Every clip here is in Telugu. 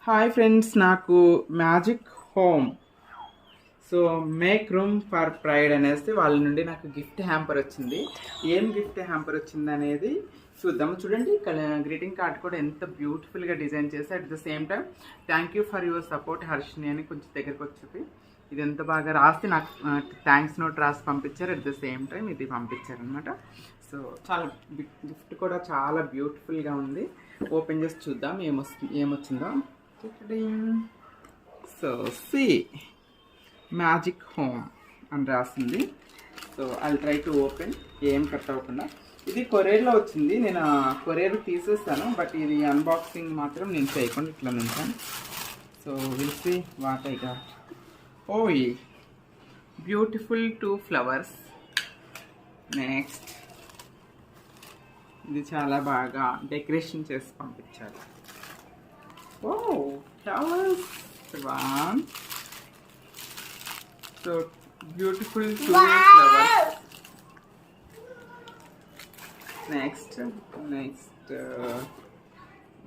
హాయ్ ఫ్రెండ్స్, నాకు magic Home so make room for pride అనేసి వాళ్ళ నుండి నాకు గిఫ్ట్ హ్యాంపర్ వచ్చింది. ఏం గిఫ్ట్ హ్యాంపర్ వచ్చింది అనేది చూద్దాము. చూడండి, గ్రీటింగ్ కార్డ్ కూడా ఎంత బ్యూటిఫుల్గా డిజైన్ చేసి at the same time thank you for your support Harshini అని కొంచెం దగ్గరకు వచ్చి ఇది ఎంత బాగా రాసి నాకు థ్యాంక్స్ నోట్ రాసి పంపించారు. అట్ ద సేమ్ టైం ఇది పంపించారనమాట. సో చాలా గిఫ్ట్ కూడా చాలా బ్యూటిఫుల్గా ఉంది. ఓపెన్ చేసి చూద్దాం ఏమొచ్చిందో. సో సి మ్యాజిక్ హోమ్ అని రాసింది. So I try to open, ఏం కట్ అవ్వకుండా. ఇది కొరియర్లో వచ్చింది, నేను కొరియర్ తీసేస్తాను, బట్ ఇది అన్బాక్సింగ్ మాత్రం నేను చేయకుండా ఇట్లా ఉంటాను. So will see what I got. ఓయ్ బ్యూటిఫుల్ 2 ఫ్లవర్స్. నెక్స్ట్ ఇది చాలా బాగా డెకరేషన్ చేసి పంపించారు. ఓ flowers, one. So beautiful 2 flowers. Next,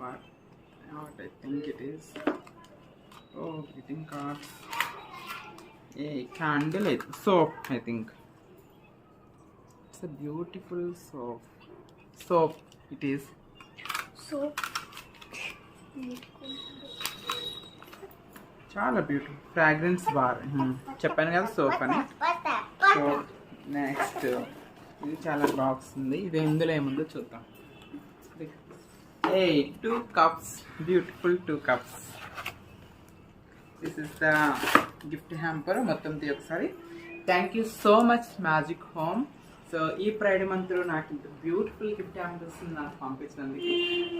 what I think it is. Oh, greeting cards. A candle, soap. I think it's a beautiful soap. Soap. It is soap. చాలా బ్యూటిఫుల్ ఫ్రాగ్రెన్స్ బార్. చెప్పాను కదా సోప్ అని. సో నెక్స్ట్ ఇది చాలా బాక్స్ ఉంది. ఇది ఇందులో ఏముందో చూద్దాం. 2 cups, beautiful 2 cups. This is the gift hamper. మొత్తం ఒకసారి thank you so much Magic Home. So ఈ ప్రైడ్ మంత్లో నాకు ఇంత బ్యూటిఫుల్ గిఫ్ట్ హ్యాంపర్స్ నాకు పంపించినందుకు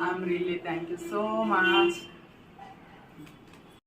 I'm really thank you so much.